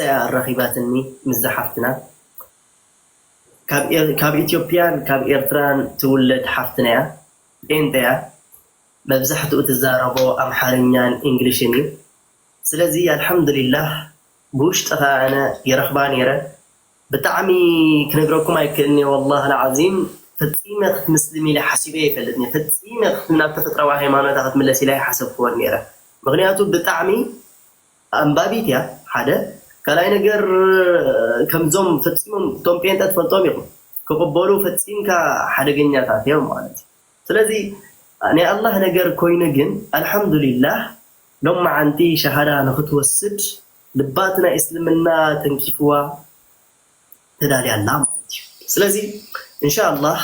الرغباتني مزحفتنا كاب إثيوبيان كاب إيرتران تولد حفتنا أنت ببزحت وتزاربو أمحارنيان إنجليشني سلازي الحمد لله بوش أنا يرخبان يرى بتعمي كنقرأكم أيكني والله العظيم فتيمة مسلمي لحسيبي فلتني فتيمة من أبتفطر واحد ما نتاخد من لسلاي حسب فور نيرة مغنياتو بتعمي أمبابيتيا حدا كلاي نجر كم زوم فتيمم توم بينتات فلتوم يقول كقبلو فتيم كحدا جنياتات يوم مالتي سلازي أنا الله نجر كوينجن الحمد لله لما عندي شهادة نخط والسد لباتنا إسلامنا تنكفوا تداري الله سلازي إن شاء الله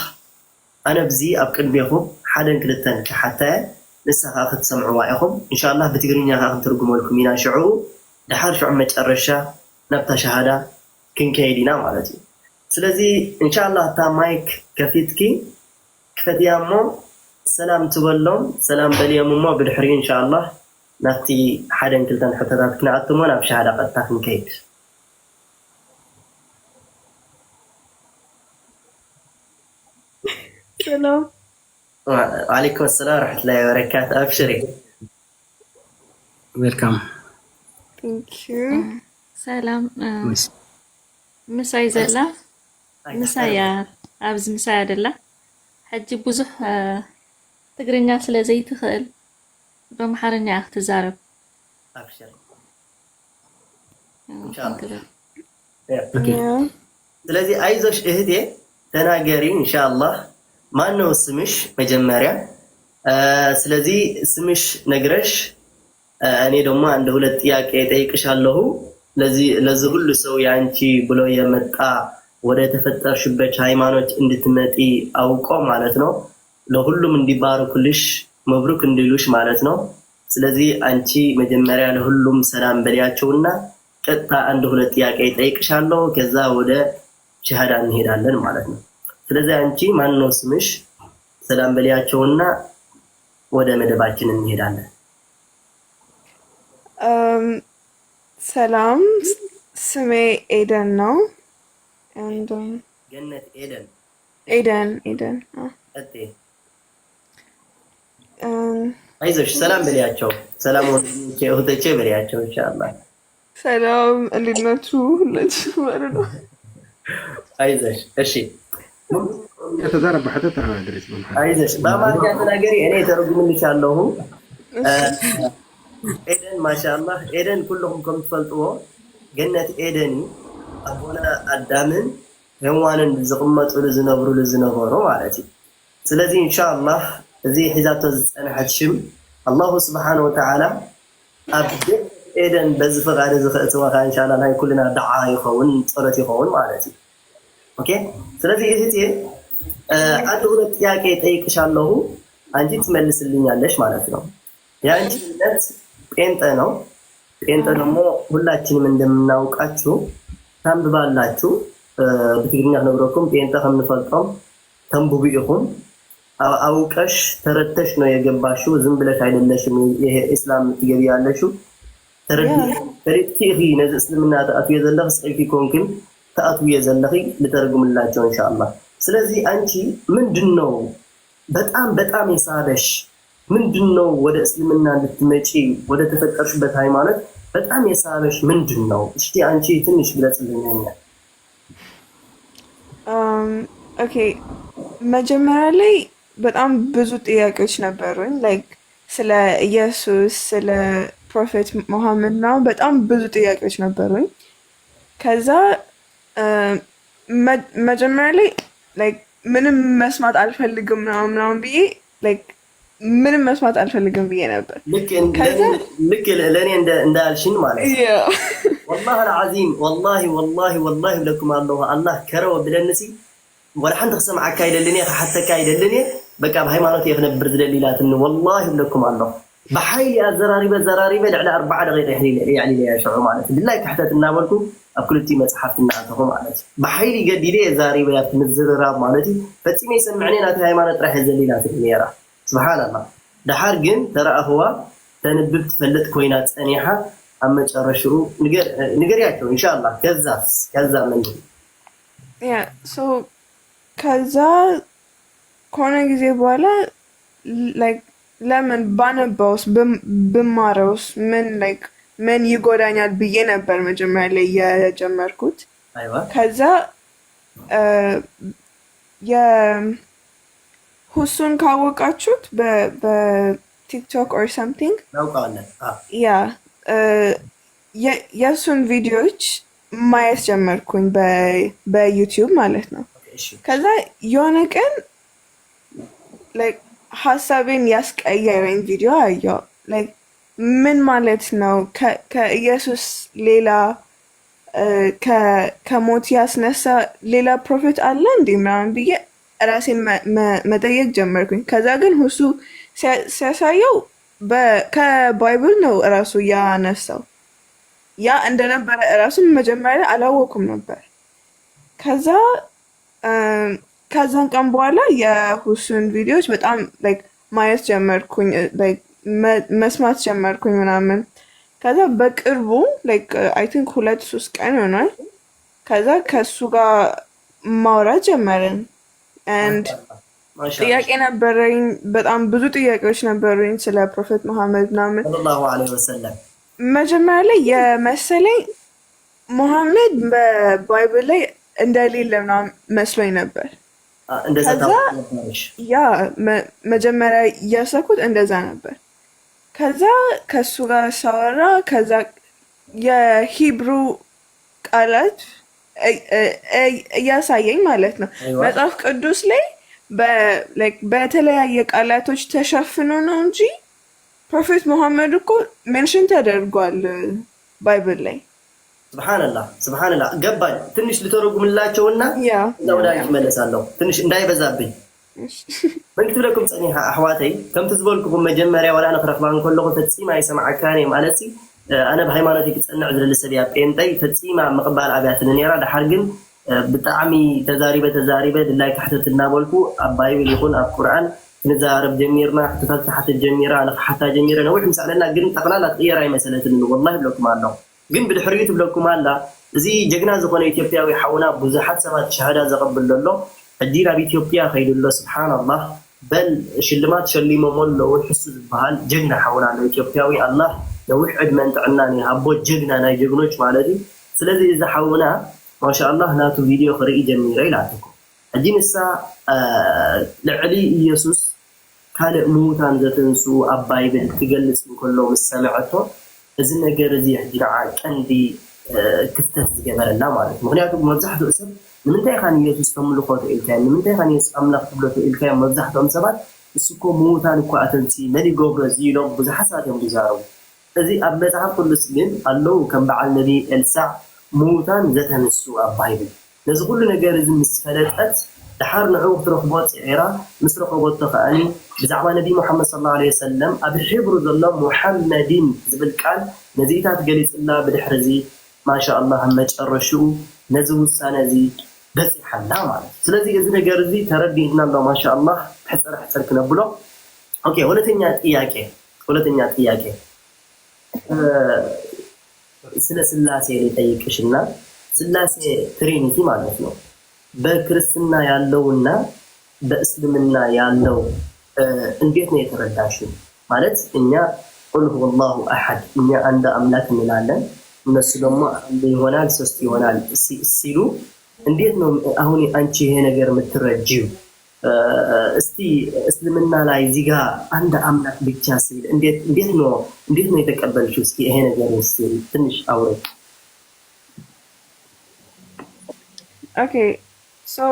أنا بزي أبكر بيهم حدا كلتن حتى لسه هاخد سمعوا وايهم إن شاء الله بتقريني هاخد ترجموا لكم هنا شعور لحال شو عمت الرشة نبتة شهادة كن كيدينا مالتي سلازي إن شاء الله تامايك كفيتكي كفتيامو سلام تبلهم سلام بليهم مو بالحري إن شاء الله نفتي حدا كلتن حتى تكون عتمونا بشهادة قد تكون كيد سلام وعليكم السلام ورحمة الله وبركاته أبشري ويلكم thank you سلام مساي زلا مسايا أبز مسايا دلا حجي بوزح تقرينيا سلا زي تخيل بمحرنيا اختزارب أبشري إن شاء الله yeah. ስለዚህ አይዞሽ እህቴ ተናገሪ ኢንሻአላህ ማን ነው ስምሽ መጀመሪያ ስለዚህ ስምሽ ነግረሽ እኔ ደግሞ አንድ ሁለት ጥያቄ ጠይቅሻለሁ ለዚህ ሁሉ ሰው ያንቺ ብሎ የመጣ ወደ ተፈጠርሽበት ሃይማኖት እንድትመጪ አውቆ ማለት ነው ለሁሉም እንዲባረኩልሽ መብሩክ እንዲሉሽ ማለት ነው ስለዚህ አንቺ መጀመሪያ ለሁሉም ሰላም በሊያቸውና ቀጥታ አንድ ሁለት ጥያቄ ጠይቅሻለሁ ከዛ ወደ ሸሃዳ እንሄዳለን ማለት ነው ስለዚህ አንቺ ማን ነው ስምሽ ሰላም በሊያቸውና ወደ መደባችን እንሄዳለን ሰላም ስሜ ኤደን ነው and ገነት ኤደን አጤ አይዞሽ ሰላም በሊያቸው ሰላም ወንድሞቼ እህቶቼ በሊያቸው ኢንሻአላህ ሰላም እንዴት ናችሁ ሁላችሁ ማለት ነው አይዞሽ እሺ يتضارب بحدث على درس አይዞሽ በአማርኛ ተናገሪ እኔ ተርጉምልሻለሁ ኤደን ማሻአላህ ኤደን ሁሉም ከምትፈልጡዎ ገነት ኤደኒ አቡና አዳምን ሔዋንን ዝቅመጡ ለዝነብሩ ማለት ነው ስለዚህ ኢንሻአላህ እዚህ ሒዛቶ ዝጸንሐት ሽም አላሁ ስብሓነሁ ወተዓላ አብደ ኤደን በዚህ ፈቃደ ዝኽእትዋ ኢንሻአላህ ናይ ኩልና ዱዓ ይኸውን ጸሎት ይኸውን ማለት ነው ኦኬ ስለዚህ እህቴ አንድ ሁለት ጥያቄ ጠይቅሻለሁ አንቺ ትመልስልኛለሽ ማለት ነው ያንቺ እምነት ጴንጤ ነው ጴንጤ ደግሞ ሁላችንም እንደምናውቃችሁ ታንብባላችሁ በትግርኛ ነግሮኩም ጴንጤ ከምንፈልጠው ተንብቡ ይሁን አውቀሽ ተረተሽ ነው የገባሽው ዝም ብለሽ አይደለሽም ይሄ እስላም ትገቢ ያለሽው ተረድተሽ ነዚ እስልምና ተአቱ የዘለህ ጽይፊ ኮንክን ተአቱ የዘለህ ልተርጉምላቸው ኢንሻአላህ ስለዚህ አንቺ ምንድነው በጣም የሳበሽ ምንድነው ወደ እስልምና እንድትመጪ ወደ ተፈጠርሽበት ሃይማኖት በጣም የሳበሽ ምንድነው እስቲ አንቺ ትንሽ ግለጽልኝ ኦኬ መጀመሪያ ላይ በጣም ብዙ ጥያቄዎች ነበሩኝ ላይክ ስለ ኢየሱስ ስለ ፕሮፌት መሐመድ ነው በጣም ብዙ ጥያቄዎች ነበሩኝ ከዛ መጀመሪያ ላይ ላይክ ምንም መስማት አልፈልግም ምናምን ብዬ ላይክ ምንም መስማት አልፈልግም ብዬ ነበር ልክ ለኔ እንዳልሽኝ ማለት ነው والله العظيم والله لكم الله كرو بلنسي ولا حد سمع كايد لني حتى كايد لني بقى بهيمانوت يخنبر دليلات انه والله لكم الله بحيل الزراري على 4 دقائق يعني يا شعور ማለት بالله تحت እናበልኩ አኩልቲ መጽሐፍና አተው ማለት በحيل يقدي لي زاريبات مزرራ ማለት ፈጽሜ ሰምዕኔና ሃይማኖት راح ዘሊላት ነራ سبحان الله دحار ግን ተራአህዋ ተንብብ ትፈልጥ ኮይና ጸኒሓ አመጨረሽው ንገሪያቸው ኢንሻአላህ ከዛ ምን ሶ ከዛ ከሆነ ጊዜ በኋላ ላይክ ለምን ባነባውስ ብማረውስ ምን ይጎዳኛል ብዬ ነበር መጀመሪያ ላይ የጀመርኩት። ከዛ የሁሱን ካወቃችሁት በቲክቶክ ኦር ሰምቲንግ የእሱን ቪዲዮዎች ማየት ጀመርኩኝ በዩቲዩብ ማለት ነው። ከዛ የሆነ ቀን ሀሳቤን ያስቀየረኝ ቪዲዮ አየሁ። ምን ማለት ነው ከኢየሱስ ሌላ ከሞት ያስነሳ ሌላ ፕሮፌት አለ እንዴ ምናምን ብዬ ራሴን መጠየቅ ጀመርኩኝ። ከዛ ግን ሁሱ ሲያሳየው ከባይብል ነው እራሱ ያነሳው። ያ እንደነበረ እራሱን መጀመሪያ አላወኩም ነበር። ከዛን ቀን በኋላ የሁሱን ቪዲዮዎች በጣም ማየት ጀመርኩኝ፣ መስማት ጀመርኩኝ ምናምን። ከዛ በቅርቡ አይ ቲንክ 2-3 ቀን ይሆናል ከዛ ከሱ ጋር ማውራት ጀመርን። ጥያቄ ነበረኝ፣ በጣም ብዙ ጥያቄዎች ነበሩኝ ስለ ፕሮፌት መሐመድ ምናምን ሰለላሁ ዐለይሂ ወሰለም። መጀመሪያ ላይ የመሰለኝ መሐመድ በባይብል ላይ እንደሌለ ምናምን መስሎኝ ነበር። መጀመሪያ እያሰብኩት እንደዛ ነበር። ከዛ ከሱ ጋር ሳወራ ከዛ የሂብሩ ቃላት እያሳየኝ ማለት ነው። መጽሐፍ ቅዱስ ላይ በተለያየ ቃላቶች ተሸፍኖ ነው እንጂ ፕሮፌት መሐመድ እኮ ሜንሽን ተደርጓል ባይብል ላይ። ስብሓንላህ ገባኝ። ትንሽ ልተረጉምላቸውና ወዳጅ መለሳለሁ ትንሽ እንዳይበዛብኝ። መንክትብለኩም ፀኒሓ ኣሕዋተይ ከምቲ ዝበልኩኩም መጀመርያ ወላ ነክረክባ እንከለኹ ፈፂማ ይሰማዓካኒ ማለት ኣነ ብሃይማኖተይ ክፀንዕ ዝደሊ ሰብ እያ ጴንጠይ ፈፂማ ምቕባል ኣብያትን ነራ። ድሓር ግን ብጣዕሚ ተዛሪበ ድላይ ካሕተት እናበልኩ ኣብ ባይብል ይኹን ኣብ ቁርኣን ክንዛረብ ጀሚርና ሕቶታት ክሓትት ጀሚራ ንክሓታ ጀሚረ ነዊሕ ምስኣለና ግን ጠቕላላ ትቕየራ ይመሰለትን ወላሂ ብለኩም ኣለኹ። ግን ብድሕሪኡ ትብለኩም ኣላ እዚ ጀግና ዝኾነ ኢትዮጵያዊ ሓውና ብዙሓት ሰባት ሸሃዳ ዘቐብል ኣሎ ሕጂ ናብ ኢትዮጵያ ከይድሎ ስብሓንላህ በል ሽልማት ሸሊሞሞ ኣለዉ። ሕሱ ዝበሃል ጀግና ሓውና ኣሎ ኢትዮጵያዊ። ኣላህ ነዊሕ ዕድመን ጥዕናን ይሃቦ ጀግና ናይ ጀግኖች ማለት እዩ። ስለዚ እዚ ሓውና ማሻአላህ ናቱ ቪድዮ ክርኢ ጀሚረ ኢላትኩም። ሕጂ ንሳ ልዕሊ ኢየሱስ ካልእ ምዉታን ዘተንሱ ኣብ ባይብል ክገልፅ እንከሎ ምስ ሰምዐቶ እዚ ነገር እዚ ሕጂ ንዓ ቀንዲ ክፍተት ዝገበረላ ማለት እዩ። ምክንያቱ መብዛሕትኡ ሰብ ንምንታይ ኢኻ ንኢየሱስ ተምልኮ ትኢልካዮ ንምንታይ ኢኻ ንኢየሱስ ኣምላኽ ትብሎ ትኢልካዮ መብዛሕትኦም ሰባት እስኮ ምዉታን እኳ ኣተንሲ መን ይገብሮ እዚ ኢሎም ብዙሓት ሰባት እዮም ዝዛረቡ። እዚ ኣብ መፅሓፍ ቅዱስ ግን ኣለዉ ከም በዓል ነቢ ኤልሳዕ ምዉታን ዘተንሱ ኣብ ባይብል። ነዚ ኩሉ ነገር እዚ ምስ ፈለጠት ድሓር ንዕኡ ክትረክቦ ፅዒራ ምስ ረከቦቶ ከዓኒ ብዛዕባ ነቢ ሙሓመድ ሰለላሁ ዐለይሂ ወሰለም ኣብ ሕብሩ ዘሎ ሙሐመድን ዝብል ቃል ነዚታት ገሊፅላ ብድሕሪ እዚ ማሻአላህ መጨረሽኡ ነዚ ውሳነ እዚ በፂሓላ ማለት እዩ። ስለዚ እዚ ነገር እዚ ተረዲእና ኣሎ ማሻአላህ ሕፅር ክነብሎ። ኦኬ ሁለተኛ ጥያቄ ስለ ስላሴ ሊጠይቅሽና ስላሴ ትሪኒቲ ማለት ነው በክርስትና ያለውና በእስልምና ያለው እንዴት ነው የተረዳሽው? ማለት እኛ ቁል ሁወላሁ አሐድ እኛ አንድ አምላክ እንላለን፣ እነሱ ደግሞ አንድ ይሆናል ሶስት ይሆናል ሲሉ እንዴት ነው አሁን አንቺ ይሄ ነገር የምትረጂው? እስቲ እስልምና ላይ እዚህ ጋር አንድ አምላክ ብቻ ሲል እንዴት ነው የተቀበልሽው? እስኪ ይሄ ነገር እስቲ ትንሽ አውሪ። ኦኬ ሶ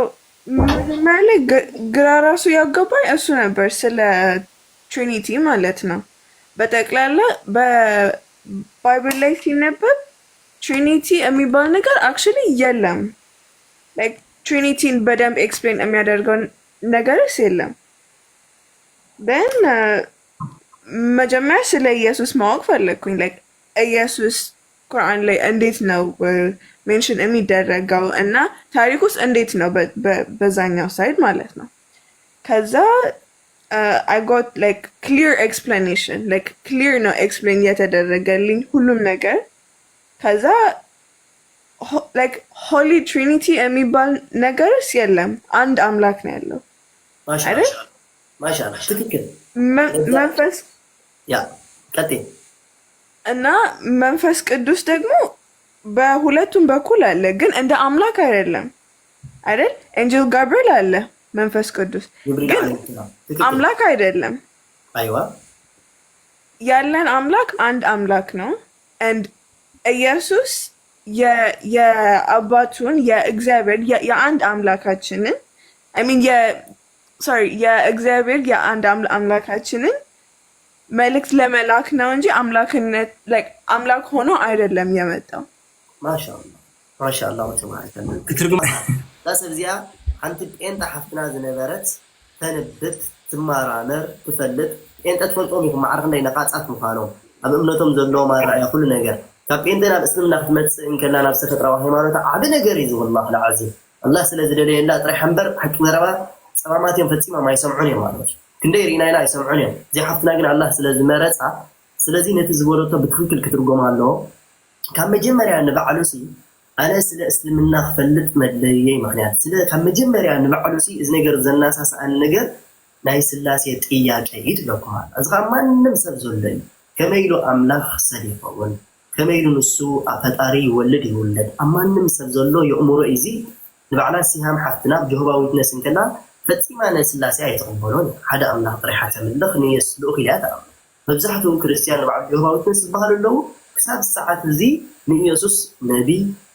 መጀመሪያ ግራ ራሱ ያገባኝ እሱ ነበር፣ ስለ ትሪኒቲ ማለት ነው። በጠቅላላ በባይብል ላይ ሲነበብ ትሪኒቲ የሚባል ነገር አክቹሊ የለም። ትሪኒቲን በደንብ ኤክስፕሌን የሚያደርገው ነገርስ የለም። ግን መጀመሪያ ስለ ኢየሱስ ማወቅ ፈለግኩኝ። ኢየሱስ ቁርአን ላይ እንዴት ነው ሜንሽን የሚደረገው እና ታሪክ ውስጥ እንዴት ነው በዛኛው ሳይድ ማለት ነው። ከዛ I got like clear explanation, like clear ነው explain የተደረገልኝ ሁሉም ነገር። ከዛ like holy trinity የሚባል ነገርስ የለም፣ አንድ አምላክ ነው ያለው አይደል? ማሻአላ ትክክል። መንፈስ ያ ቀጤ እና መንፈስ ቅዱስ ደግሞ በሁለቱም በኩል አለ፣ ግን እንደ አምላክ አይደለም አይደል? ኤንጀል ጋብሪኤል አለ፣ መንፈስ ቅዱስ ግን አምላክ አይደለም። አይዋ ያለን አምላክ አንድ አምላክ ነው። and ኢየሱስ የአባቱን የእግዚአብሔር የአንድ አምላካችንን የእግዚአብሔር የአንድ አምላካችንን መልእክት ለመላክ ነው እንጂ አምላክነት አምላክ ሆኖ አይደለም የመጣው። ማሻአላ ወተባረከ ክትርጉም ታሰብዚያ አንተ ጴንጣ ሐፍትና ዝነበረት ተንብት ትማራመር ትፈልጥ ጴንጣ ትፈልጦም ይሁን ማዕረፍ ላይ ነቃጻት ምዃኖ ኣብ እምነቶም ዘለዎ ማራያ ኩሉ ነገር ካብ ጴንጤ ናብ እስልምና ክትመጽእ እንከላ ናብ ተፈጥራዊ ሃይማኖት ዓብ ነገር እዩ ወላሂ العظيم الله ስለዝደለየላ ጥራይ ሓንበር ሓቂ ዘረባ ጸማማትዮም ፈጺማ ማይሰምዑን እዮም ማለት ክንደይ ሪናይና አይሰምዑን እዮም ዚሓፍትና ግን الله ስለዝመረጻ ስለዚህ ነቲ ዝበለቶ ብትክክል ክትርጎም ኣለዎ ካብ መጀመርያ ንባዕሉሲ ኣነ ስለ እስልምና ክፈልጥ መድለየይ ምክንያት ስለ ካብ መጀመርያ ንባዕሉሲ እዚ ነገር ዘናሳስኣን ነገር ናይ ስላሴ ጥያቄ ይትለኩም እዚ ካብ ማንም ሰብ ዘሎ ከመይሉ ኣምላኽ ሰዲፈውን ከመይሉ ንሱ ፈጣሪ ይወልድ ይውለድ ኣብ ማንም ሰብ ዘሎ የእምሮ እዚ ንባዕላ ሲሃም ሓፍትና ጀሆባ ዊትነስ እንከላ ፈፂማ ናይ ስላሴ ኣይተቐበሎን ሓደ ኣምላኽ ጥራይ ሓተምልኽ ንየስልኡ ክልያት መብዛሕትኡ ክርስቲያን ንባዕሉ ጀሆባ ዊትነስ ዝበሃሉ ኣለዉ ክሳብ ሰዓት እዚ ንኢየሱስ ነቢ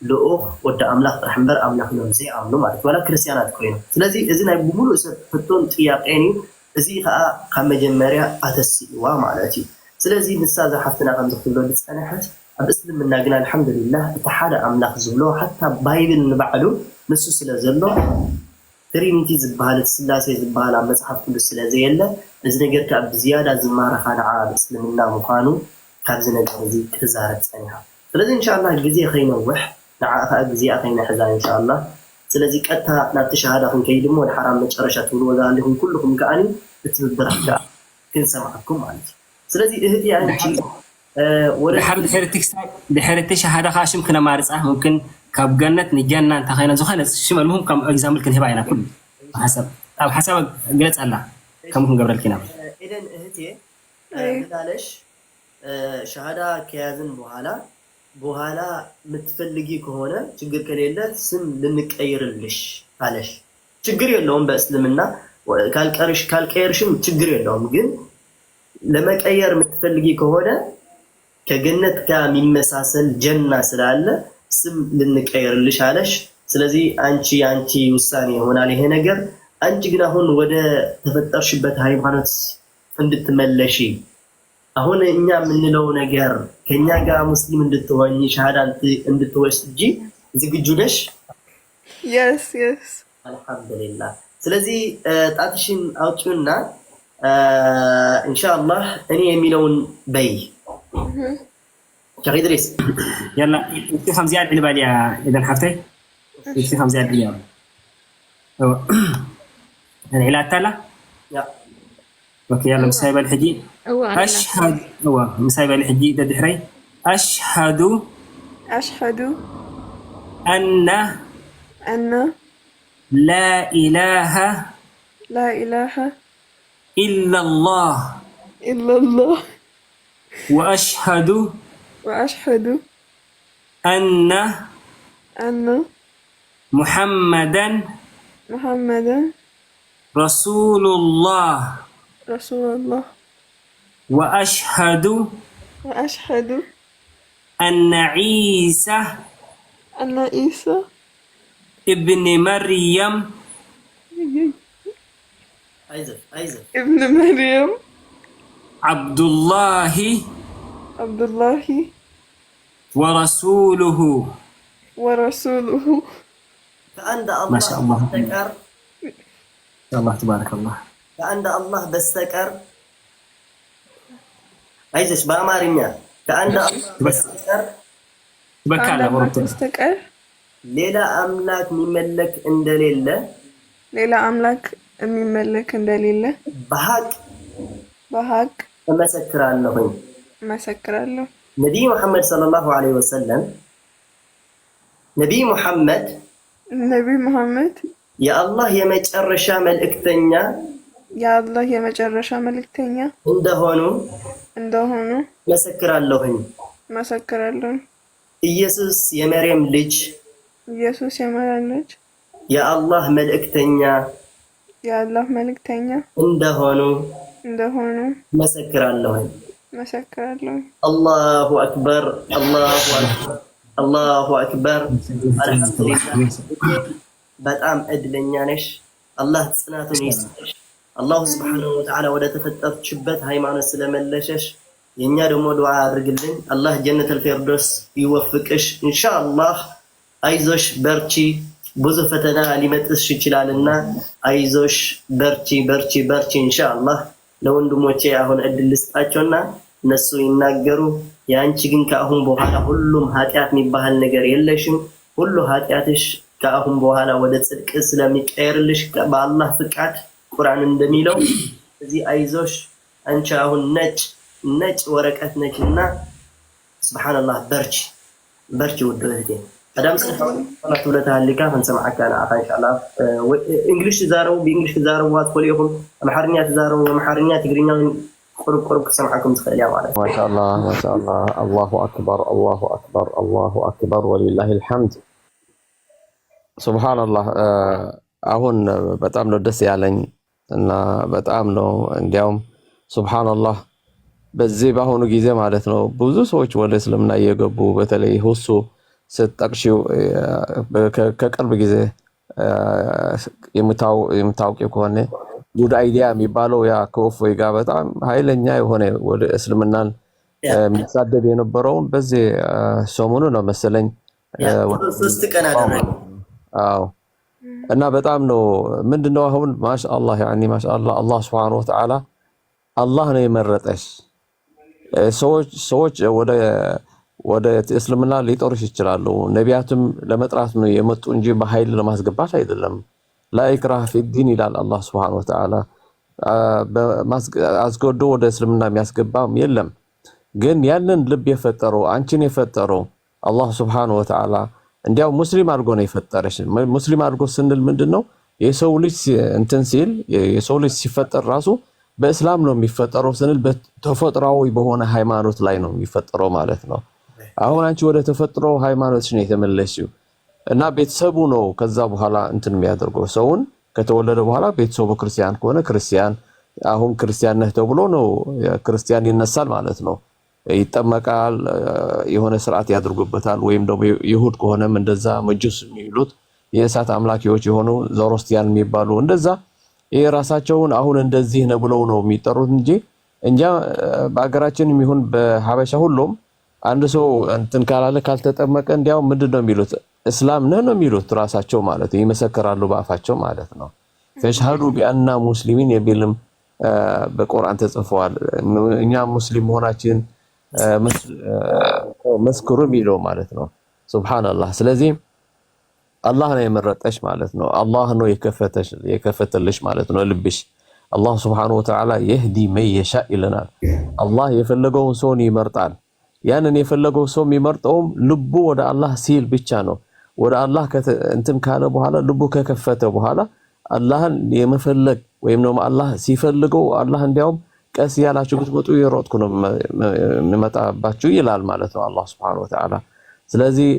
ልኡኽ ወዲ ኣምላኽ ጥራሕ እምበር ኣምላኽ እዮም ዘይኣምኑ ማለት ዋላ ክርስቲያናት ኮይኑ ስለዚ እዚ ናይ ብሙሉእ ሰብ ፍቶን ጥያቄን እዩ እዚ ከዓ ካብ መጀመርያ ኣተሲእዋ ማለት እዩ ስለዚ ንሳ ዝሓፍትና ከም ዝክብሎ ዝፀንሐት ኣብ እስልምና ግን አልሐምዱሊላህ እቲ ሓደ ኣምላኽ ዝብሎ ሓታ ባይብል ንባዕሉ ንሱ ስለ ዘሎ ትሪኒቲ ዝበሃል ስላሴ ዝበሃል ኣብ መፅሓፍ ቅዱስ ስለ ዘየለ እዚ ነገር ካብ ብዝያዳ ዝማረኻ ንዓ ኣብ እስልምና ምዃኑ ካብዚ ነገር እዚ ክትዛረብ ፀኒሓ ስለዚ ኢንሻአላህ ግዜ ከይነውሕ ንዓ ከዓ ግዜኣ ከይነሕዛ ኢንሻአላህ ስለዚ ቀጥታ ናብቲ ሸሃዳ ክንከይድ እሞ ወደ ሓራም መጨረሻ ትብልዎ ዘለኹም ኩልኩም ከዓኒ እትብብራካ ክንሰማዓኩም ማለት እዩ ስለዚ እህቲ አንቺ ወደ حرد حرتي شهاده خاشم كنا مارصه ممكن كاب جنت نجنا انت خينا زخنه شمال المهم كم اكزامبل كن هباينا كل حسب جلص الله كم ممكن قبل الكلام اذن اهتي مدالش شهاده كيازن በኋላ ምትፈልጊ ከሆነ ችግር ከሌለ ስም ልንቀይርልሽ አለሽ ችግር የለውም በእስልምና ካልቀየርሽም ችግር የለውም ግን ለመቀየር ምትፈልጊ ከሆነ ከገነት ጋር የሚመሳሰል ጀና ስላለ ስም ልንቀይርልሽ አለሽ ስለዚህ አንቺ ውሳኔ ይሆናል ይሄ ነገር አንቺ ግን አሁን ወደ ተፈጠርሽበት ሃይማኖት እንድትመለሺ አሁን እኛ ምንለው ነገር ከኛ ጋር ሙስሊም እንድትሆኚ ሻሃዳ እንድትወስጂ ዝግጁ ነሽ? yes አልহামዱሊላህ ስለዚህ ጣትሽን አውጪውና ኢንሻአላህ እኔ የሚለውን በይ شيخ إدريس يلا تفهم زياد على بالي اذا حفتي تفهم زياد على العلاج تلا يا اوكي يلا مسايبه الحجي اشهد هو مسايبه الحجي ده دحري اشهد ان لا اله الا الله واشهد ان محمدا رسول الله واشهد ان عيسى ابن مريم ابن مريم عبد الله ورسوله فعند ما شاء الله بستكر ما شاء الله تبارك الله فعند الله بستكر عايزش بأمارنا فعند الله بستكر تبكى بستكر ሌላ አምላክ የሚመለክ እንደሌለ ሌላ አምላክ የሚመለክ እንደሌለ በሀቅ እመሰክራለሁ። ነቢይ ሙሐመድ ሰለላሁ ዐለይሂ ወሰለም ነቢይ ሙሐመድ የአላህ የመጨረሻ መልእክተኛ እንደሆኑ መሰክራለሁ። ኢየሱስ የመርየም ልጅ የአላህ መልእክተኛ እንደሆኑ መሰክራለሁ። አላሁ አክበር አላሁ አክበር። በጣም እድለኛ ነሽ። አላህ ጽናቱን ይስጥሽ። አላሁ ስብሐነሁ ወተዓላ ወደ ተፈጠርችበት ሃይማኖት ስለመለሸሽ የኛ ደግሞ ዱዓ አድርግልን። አላህ ጀነተል ፊርደውስ ይወፍቅሽ ኢንሻአላህ። አይዞሽ በርቺ። ብዙ ፈተና ሊመጥሽ ይችላልና አይዞሽ በርቺ ኢንሻአላህ። ለወንድሞቼ አሁን እድል ልስጣቸውና እነሱ ይናገሩ። ያንቺ ግን ከአሁን በኋላ ሁሉም ኃጢአት የሚባል ነገር የለሽም። ሁሉ ኃጢአትሽ ከአሁን በኋላ ወደ ጽድቅ ስለሚቀየርልሽ በአላህ ፍቃድ ቁርአን እንደሚለው እዚህ አይዞሽ። አንቺ አሁን ነጭ ወረቀት ነችና ሱብሃንአላህ በርቺ ውድ እህቴ። አዳም ሰላቱ ለታሊካ እንሰማዓካ አና ኢንሻአላህ። እንግሊሽ ዛረው በእንግሊሽ ዛረው ዋትቆልይኩም አማርኛ ዛረው አማርኛ ትግርኛ ቁርብ ሰማዓኩም ትኸሊያ ማለት ማሻአላህ አላሁ አክበር ወሊላሂል ሐምድ። ሱብሃንአላህ አሁን በጣም ነው ደስ ያለኝ እና በጣም ነው እንዲያውም ሱብሃንአላህ በዚህ በአሁኑ ጊዜ ማለት ነው ብዙ ሰዎች ወደ እስልምና እየገቡ በተለይ ሁሱ ስትጠቅሺው ከቅርብ ጊዜ የምታውቂው ከሆነ ጉድ አይዲያ የሚባለው ያ ከእፎይ ጋር በጣም ኃይለኛ የሆነ ወደ እስልምናን የሚሳደብ የነበረውን በዚህ ሰሞኑ ነው መሰለኝ 3 ቀን አደረገ። አዎ እና በጣም ነው ምንድነው አሁን ማሻአላህ ያኒ ማሻአላህ አላህ Subhanahu Wa Ta'ala አላህ ነው የመረጠሽ። ሰዎች ወደ እስልምና ሊጠሩሽ ይችላሉ። ነቢያትም ለመጥራት ነው የመጡ እንጂ በኃይል ለማስገባት አይደለም። ላ ኢክራህ ፊዲን ይላል አላህ Subhanahu Wa Ta'ala። አስገዶ ወደ እስልምና የሚያስገባም የለም። ግን ያንን ልብ የፈጠረው አንቺን የፈጠረው አላህ Subhanahu Wa Ta'ala እንዲያው ሙስሊም አድርጎ ነው የፈጠረሽ። ሙስሊም አድርጎ ስንል ምንድነው የሰው ልጅ እንትን ሲል የሰው ልጅ ሲፈጠር ራሱ በእስላም ነው የሚፈጠረው ስንል በተፈጥሯዊ በሆነ ሃይማኖት ላይ ነው የሚፈጠረው ማለት ነው። አሁን አንቺ ወደ ተፈጥሮ ሃይማኖትሽ ነው የተመለስሽው እና ቤተሰቡ ነው ከዛ በኋላ እንትን የሚያደርገው ሰውን ከተወለደ በኋላ ቤተሰቡ ክርስቲያን ከሆነ ክርስቲያን አሁን ክርስቲያን ነህ ተብሎ ነው ክርስቲያን ይነሳል ማለት ነው። ይጠመቃል፣ የሆነ ስርዓት ያድርጉበታል። ወይም ደግሞ ይሁድ ከሆነም እንደዛ መጁስ የሚሉት የእሳት አምላኪዎች የሆኑ ዞሮስቲያን የሚባሉ እንደዛ የራሳቸውን አሁን እንደዚህ ነው ብለው ነው የሚጠሩት እንጂ እንጃ በአገራችንም ይሁን በሐበሻ ሁሉም አንድ ሰው እንትን ካላለ ካልተጠመቀ እንዲያው ምንድነው የሚሉት እስላም ነህ ነው የሚሉት ራሳቸው ማለት ይመሰክራሉ በአፋቸው ማለት ነው። ፈሽሃዱ ቢአንና ሙስሊሚን የቢልም በቁርአን ተጽፏል። እኛ ሙስሊም መሆናችን መስክሩ የሚለው ማለት ነው። ሱብሃንአላህ። ስለዚህ አላህ ነው የመረጠሽ ማለት ነው። አላህ ነው የከፈተልሽ ማለት ነው ልብሽ። አላህ Subhanahu Wa Ta'ala يهدي من يشاء ይለናል። አላህ የፈለገውን ሰው ይመርጣል። ያንን የፈለገው ሰው የሚመርጠውም ልቡ ወደ አላህ ሲል ብቻ ነው። ወደ አላህ እንትን ካለ በኋላ ልቡ ከከፈተ በኋላ አላህን የመፈለግ ወይም ነው አላህ ሲፈልገው አላህ እንዲያውም ቀስ ያላችሁ ብትመጡ የሮጥኩ ነው መጣባችሁ ይላል ማለት ነው አላህ Subhanahu Wa Ta'ala። ስለዚህ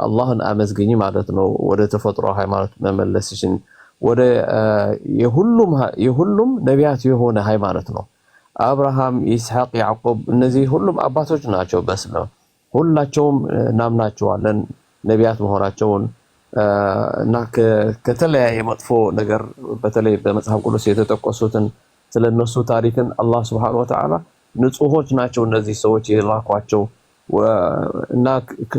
አላህን አመስግኝ ማለት ነው። ወደ ተፈጥሮ ሃይማኖት መመለስሽን ወደ የሁሉም ነቢያት የሆነ ሃይማኖት ነው። አብርሃም፣ ኢስሐቅ፣ ያዕቆብ እነዚህ ሁሉም አባቶች ናቸው። በስለም ሁላቸውም እናምናቸዋለን ነቢያት መሆናቸውን እና ከተለያየ መጥፎ ነገር በተለይ በመጽሐፍ ቅዱስ የተጠቀሱትን ስለነሱ ታሪክን አላህ Subhanahu Wa Ta'ala ንጹሆች ናቸው እነዚህ ሰዎች የላኳቸው እና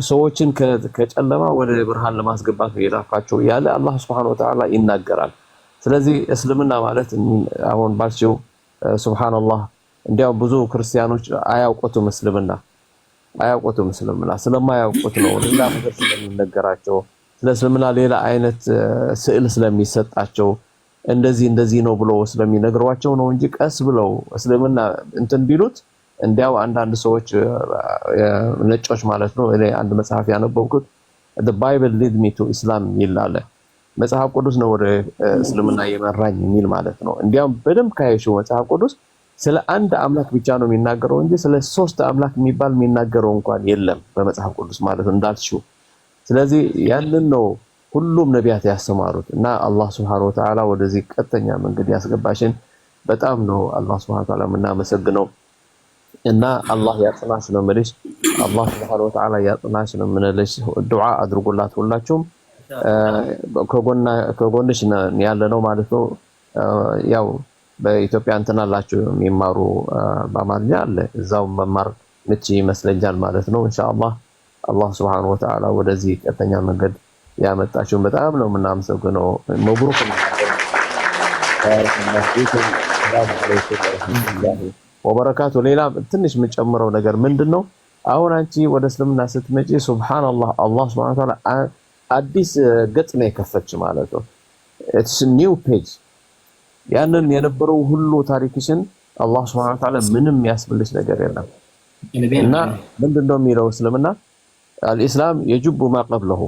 ሰዎችን ከጨለማ ወደ ብርሃን ለማስገባት የላኳቸው ያለ አላህ Subhanahu Wa Ta'ala ይናገራል። ስለዚህ እስልምና ማለት አሁን ባልሽው ሱብሃንአላህ እንዲያው ብዙ ክርስቲያኖች አያውቁትም እስልምና ስለማያውቁት ነው ሌላ ነገር ስለሚነገራቸው ስለ እስልምና ሌላ አይነት ስዕል ስለሚሰጣቸው እንደዚህ ነው ብሎ ስለሚነግሯቸው ነው እንጂ ቀስ ብለው እስልምና እንትን ቢሉት እንዲያው አንዳንድ ሰዎች ነጮች ማለት ነው። እኔ አንድ መጽሐፍ ያነበብኩት the bible lead me to islam ይላል። መጽሐፍ ቅዱስ ነው ወደ እስልምና የመራኝ የሚል ማለት ነው። እንዲያውም በደንብ ካየሽው መጽሐፍ ቅዱስ ስለ አንድ አምላክ ብቻ ነው የሚናገረው እንጂ ስለ ሶስት አምላክ የሚባል የሚናገረው እንኳን የለም በመጽሐፍ ቅዱስ ማለት ነው እንዳልሽው። ስለዚህ ያንን ነው ሁሉም ነቢያት ያስተማሩት እና አላህ Subhanahu Wa Ta'ala ወደዚህ ቀጥተኛ መንገድ ያስገባሽን በጣም ነው አላህ Subhanahu Wa Ta'ala የምናመሰግነው። እና አላህ ያጽናሽ ነው የምልሽ። አላህ Subhanahu Wa Ta'ala ያጽናሽ ነው የምንልሽ። ዱዓ አድርጉላት ሁላችሁም። ከጎንሽ ያለ ነው ማለት ነው። ያው በኢትዮጵያ እንትን አላችሁ የሚማሩ በአማርኛ አለ እዛው መማር ምቺ ይመስለኛል ማለት ነው። ኢንሻአላህ አላህ Subhanahu Wa Ta'ala ወደዚህ ቀጥተኛ መንገድ ያመጣችሁን በጣም ነው የምናመሰግነው። መብሩክ ወበረካቱ። ሌላ ትንሽ የምጨምረው ነገር ምንድነው? አሁን አንቺ ወደ እስልምና ስትመጪ ሱብሃንአላህ አላህ Subhanahu Wa Ta'ala አዲስ ገጽ ነው የከፈች ማለት ነው። it's a new page። ያንን የነበረው ሁሉ ታሪክሽን አላህ Subhanahu Wa Ta'ala ምንም ያስብልሽ ነገር የለም። እና ምንድነው የሚለው እስልምና አልኢስላም የጅቡ ማ ቀብለሁ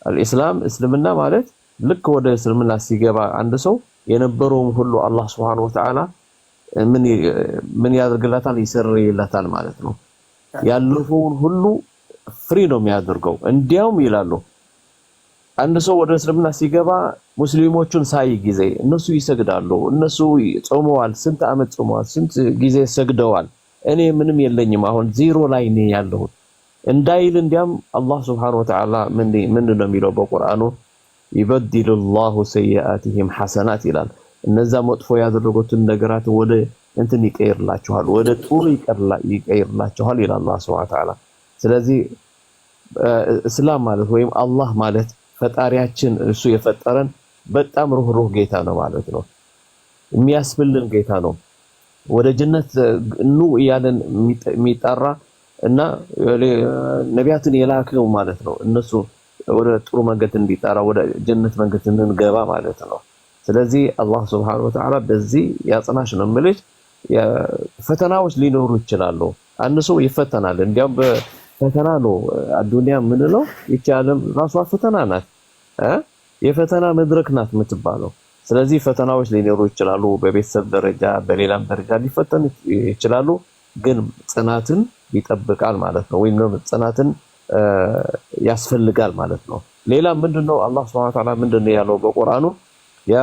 አልኢስላም እስልምና ማለት ልክ ወደ እስልምና ሲገባ አንድ ሰው የነበረው ሁሉ አላህ Subhanahu Wa Ta'ala ምን ያደርግላታል? ይሰርይላታል ማለት ነው። ያለፈውን ሁሉ ፍሪ ነው የሚያደርገው። እንዲያውም ይላሉ አንድ ሰው ወደ እስልምና ሲገባ ሙስሊሞቹን ሳይ ጊዜ እነሱ ይሰግዳሉ፣ እነሱ ጾመዋል፣ ስንት አመት ጾመዋል፣ ስንት ጊዜ ሰግደዋል፣ እኔ ምንም የለኝም አሁን ዜሮ ላይ ነኝ ያለሁት እንዳይል እንዲያም አላህ Subhanahu Wa Ta'ala ምንድነው የሚለው በቁርአኑ ይበድሉላሁ ሰይአቲሂም ሐሰናት ይላል። እነዛ መጥፎ ያደረጉትን ነገራት ወደ እንትን ይቀይርላችኋል፣ ወደ ጥሩ ይቀይርላችኋል ይላል አላህ Subhanahu Wa Ta'ala። ስለዚህ እስላም ማለት ወይም አላህ ማለት ፈጣሪያችን እሱ የፈጠረን በጣም ሩህሩህ ጌታ ነው ማለት ነው። የሚያስብልን ጌታ ነው። ወደ ጀነት ኑ እያለን የሚጣራ እና ነቢያትን የላከው ማለት ነው። እነሱ ወደ ጥሩ መንገድ እንዲጣራ ወደ ጀነት መንገድ እንድንገባ ማለት ነው። ስለዚህ አላህ Subhanahu Wa Ta'ala በዚህ ያጽናሽ ነው የምልሽ። ፈተናዎች ሊኖሩ ይችላሉ። አንድ ሰው ይፈተናል። እንዲያውም በፈተና ነው አዱንያ ምንለው ይቻለም ራሷ ፈተና ናት። የፈተና መድረክ ናት የምትባለው። ስለዚህ ፈተናዎች ሊኖሩ ይችላሉ። በቤተሰብ ደረጃ በሌላም ደረጃ ሊፈተኑ ይችላሉ። ግን ጽናትን ይጠብቃል ማለት ነው። ወይም ጽናትን ያስፈልጋል ማለት ነው። ሌላ ምንድነው አላህ Subhanahu Wa Ta'ala ምንድነው ያለው በቁርአኑ? ያ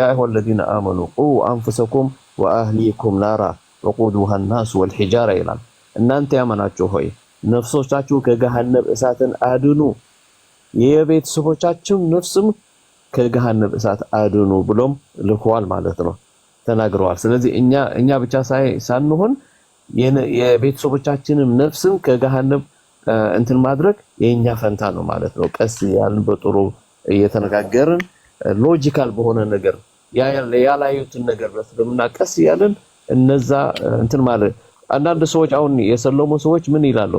አዩሀ الذين آمنوا قوا أنفسكم وأهليكم نارا وقودها الناس والحجارة ይላል። እናንተ ያመናችሁ ሆይ ነፍሶቻችሁ ከገሃነም እሳትን አድኑ፣ የቤተሰቦቻችሁ ነፍስም ከገሃነም እሳት አድኑ ብሎም ልኳል ማለት ነው ተናግረዋል። ስለዚህ እኛ ብቻ ሳንሆን የቤተሰቦቻችንም ነፍስም ከገሃነም እንትን ማድረግ የኛ ፈንታ ነው ማለት ነው። ቀስ ያልን በጥሩ እየተነጋገርን ሎጂካል በሆነ ነገር ያላዩትን ነገር በስለምና ቀስ ያልን እነዛ እንትን ማለት አንዳንድ ሰዎች አሁን የሰለሙ ሰዎች ምን ይላሉ?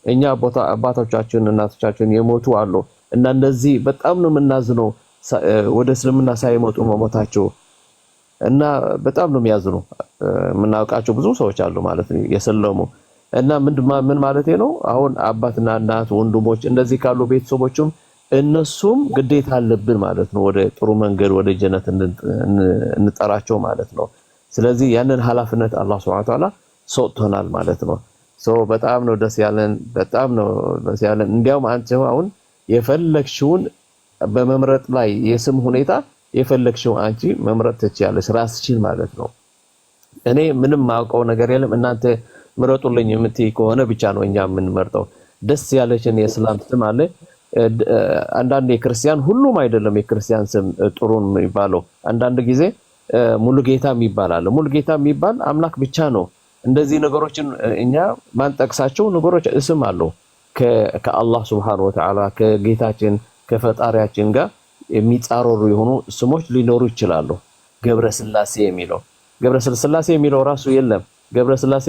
እኛ አባቶቻችን እናቶቻችን የሞቱ አሉ እና እንደዚህ በጣም ነው የምናዝነው ወደ እስልምና ሳይመጡ መሞታቸው እና በጣም ነው የሚያዝነው። የምናውቃቸው ብዙ ሰዎች አሉ ማለት ነው የሰለሙ እና ምን ማለት ነው? አሁን አባትና እናት ወንድሞች እንደዚህ ካሉ ቤተሰቦችም እነሱም ግዴታ አለብን ማለት ነው ወደ ጥሩ መንገድ ወደ ጀነት እንጠራቸው ማለት ነው። ስለዚህ ያንን ኃላፊነት አላህ Subhanahu Wa Ta'ala ሰጥቶናል ማለት ነው። በጣም ነው ደስ ያለን፣ በጣም ነው ደስ ያለን። እንዲያውም አንቺ አሁን የፈለግሽውን በመምረጥ ላይ የስም ሁኔታ የፈለግሽው አንቺ መምረጥ ትችያለሽ ራስሽን ማለት ነው። እኔ ምንም ማውቀው ነገር የለም። እናንተ ምረጡልኝ የምትይ ከሆነ ብቻ ነው እኛ የምንመርጠው። ደስ ያለችን የእስላም ስም አለ። አንዳንድ የክርስቲያን ሁሉም አይደለም የክርስቲያን ስም ጥሩን የሚባለው። አንዳንድ ጊዜ ሙሉጌታ የሚባል አለ። ሙሉጌታ የሚባል አምላክ ብቻ ነው። እንደዚህ ነገሮችን እኛ ማንጠቅሳቸው ነገሮች እስም አለው ከአላህ Subhanahu Wa Ta'ala ከጌታችን ከፈጣሪያችን ጋር የሚጻረሩ የሆኑ ስሞች ሊኖሩ ይችላሉ። ገብረስላሴ የሚለው ራሱ የለም። ገብረስላሴ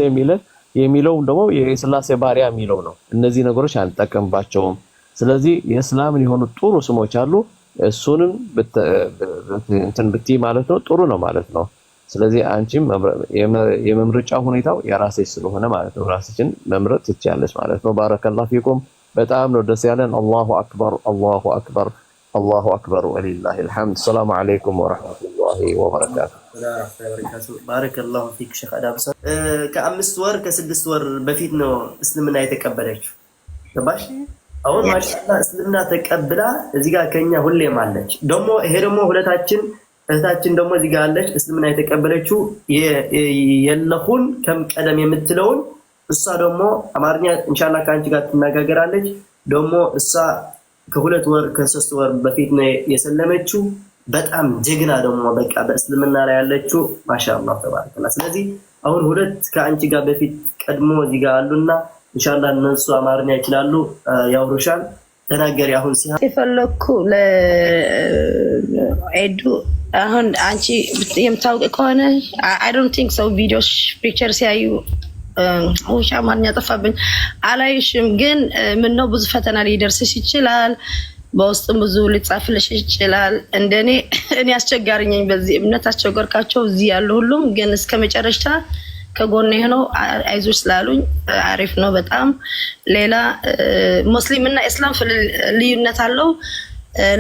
የሚለው ደግሞ የስላሴ ባሪያ የሚለው ነው። እነዚህ ነገሮች አንጠቀምባቸውም። ስለዚህ የእስላምን የሆኑ ጥሩ ስሞች አሉ። እሱንም እንትን ብትይ ማለት ነው ጥሩ ነው ማለት ነው። ስለዚህ አንቺም የመምረጫ ሁኔታው የራስሽ ስለሆነ ማለት ነው ራስሽን መምረጥ ትችያለሽ ማለት ነው። ባረከላሁ ፊኩም። በጣም ነው ደስ ያለን። አላሁ አክበር አላሁ አክበር አላሁ አክበር ወሊላሂል ሐምድ። ሰላም አለይኩም ወራህመቱላሂ ወበረካቱ። ባረከላሁ ፊክ ሼክ አዳብሳ። ከ5 ወር ከ6 ወር በፊት ነው እስልምና የተቀበለችው። ገባሽ? አሁን ማሻአላ እስልምና ተቀብላ እዚህ ጋር ከኛ ሁሌም አለች። ደግሞ ይሄ ደግሞ እህታችን ደግሞ እዚህ ጋር አለች። እስልምና የተቀበለችው የለኹን ከም ቀደም የምትለውን እሷ ደግሞ አማርኛ ኢንሻአላህ ከአንቺ ጋር ትነጋገራለች። ደግሞ እሷ ከ2 ወር ከ3 ወር በፊት ነው የሰለመችው። በጣም ጀግና ደግሞ በቃ በእስልምና ላይ ያለችው ማሻአላህ ተባረከላ። ስለዚህ አሁን 2 ከአንቺ ጋር በፊት ቀድሞ እዚህ ጋር አሉና ኢንሻአላህ እነሱ አማርኛ ይችላሉ፣ ያውሩሻል። ተናገሪ አሁን የፈለኩ ለኤዱ አሁን አንቺ የምታውቅ ከሆነ አይ ዶንት ቲንክ ሶ ቪዲዮስ ፒክቸር ሲያዩ ውሻ አማርኛ ጠፋብኝ አላይሽም። ግን ምነው ብዙ ፈተና ሊደርስሽ ይችላል፣ በውስጥም ብዙ ሊጻፍልሽ ይችላል። እንደኔ እኔ አስቸጋሪ ነኝ በዚህ እምነት አስቸገርካቸው እዚህ ያሉ ሁሉም ግን እስከ መጨረሻ ከጎኔ ሆነው አይዞሽ ስላሉኝ አሪፍ ነው በጣም። ሌላ ሙስሊም እና እስላም ልዩነት አለው።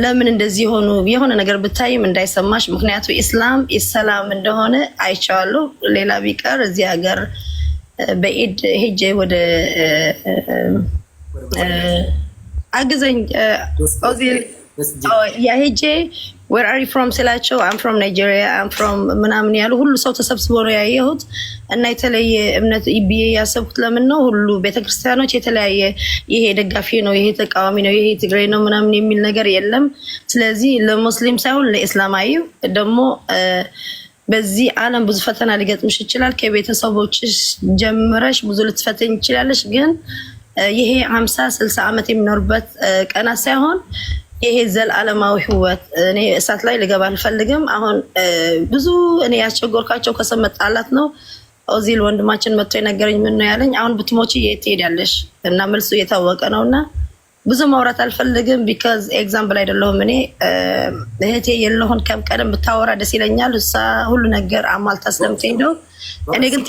ለምን እንደዚህ ሆኑ የሆነ ነገር ብታይም እንዳይሰማሽ፣ ምክንያቱ ኢስላም ኢስላም እንደሆነ አይቻለሁ። ሌላ ቢቀር እዚህ ሀገር በኢድ ሄጄ ወደ አግዘኝ ኦዚል ሄጄ where are you from ስላቸው I'm from Nigeria I'm from ምናምን ያሉ ሁሉ ሰው ተሰብስቦ ነው ያየሁት። እና የተለየ እምነት ብዬ ያሰብኩት ለምን ነው ሁሉ ቤተክርስቲያኖች የተለያየ ይሄ ደጋፊ ነው ይሄ ተቃዋሚ ነው ይሄ ትግራይ ነው ምናምን የሚል ነገር የለም። ስለዚህ ለሙስሊም ሳይሆን ለእስላማዊ ደግሞ በዚህ ዓለም ብዙ ፈተና ሊገጥምሽ ይችላል። ከቤተሰቦችሽ ጀምረሽ ብዙ ልትፈተኝ ይችላለሽ። ግን ይሄ 50 60 ዓመት የሚኖርበት ቀናት ሳይሆን ይሄ ዘላለማዊ ህይወት እኔ እሳት ላይ ልገባ አልፈልግም። አሁን ብዙ እኔ ያስቸገርካቸው ከሰመጣላት ነው ኦዚል ወንድማችን መጥቶ የነገረኝ ምን ነው ያለኝ፣ አሁን ብትሞቺ የት ትሄዳለሽ? እና መልሱ የታወቀ ነውና ብዙ ማውራት አልፈልግም። ቢካዝ ኤግዛምፕል አይደለሁም እኔ እህቴ የለሁን ቀደም ብታወራ ደስ ይለኛል። እሷ ሁሉ ነገር አማልታ ስለምትሄድ ነው። እኔ ግን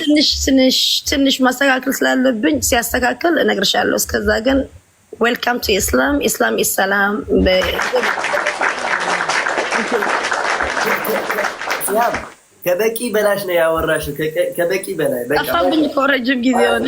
ትንሽ ማስተካከል ስላለብኝ ሲያስተካክል እነግርሻለሁ። እስከዛ ግን ዌልካም ቱ ኢስላም ኢስላም ኢሰላም። ከበቂ በላሽ ነው ያወራሽ። ከበቂ በላይ በቃ ጠፋብኝ እኮ ረጅም ጊዜ ሆነ።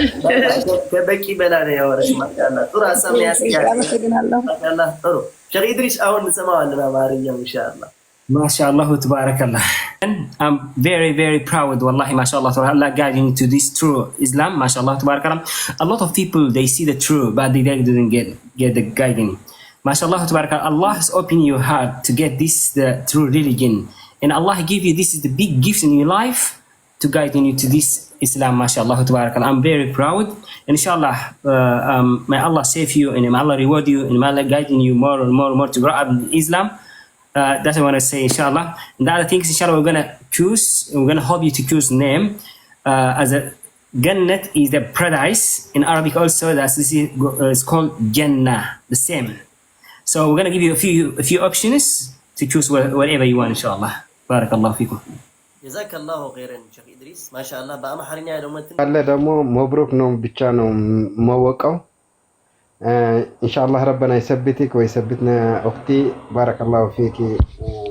ከበቂ በላይ ነው ያወራሽ። ማሻአላህ ጥሩ ሀሳብ ነው ያስያዘው። ማሻአላህ ጥሩ ሼክ ኢድሪስ አሁን እንሰማዋለን አማርኛ ኢንሻአላህ። MashaAllah, tabarakallah. And I'm very, very proud, wallahi, mashallah, to Allah guiding to this true Islam, mashallah, tabarakallah. A lot of people, they see the true, but they didn't get the guiding. Mashallah, tabarakallah, Allah has opened your heart to get this, the true religion. And Allah give you, this is the big gift in your life to guide you to this Islam, mashallah, tabarakallah. I'm very proud. And inshallah, may Allah save you, and may Allah reward you, and may Allah guiding you more and more and more to grow up in Islam. That's what I want to say, inshallah. And the other things, inshallah, we're going to help you to choose name as a Jannat is the paradise. In Arabic also, it's called Jannah, the same. So we're going to give you a few options to choose whatever you want, inshallah. Barakallahu fikum. ጀዛከላሁ ኸይረን ሼክ ኢድሪስ ማሻአላህ። በአማርኛ ደግሞ መብሩክ ነው ብቻ ነው መወቀው። ኢንሻአላህ ረበና ይሰብትክ ወይሰብትና እኽቲ ባረከላሁ ፊኪ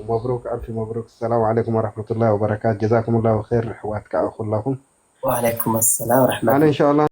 ወመብሩክ አልፍ መብሩክ። ሰላም አለይኩም ወራህመቱላሂ ወበረካቱ። ጀዛኩሙላሁ ኸይር ህዋትካ አኹላኩም። ወአለይኩም ሰላም ወራህመቱላሂ ኢንሻአላህ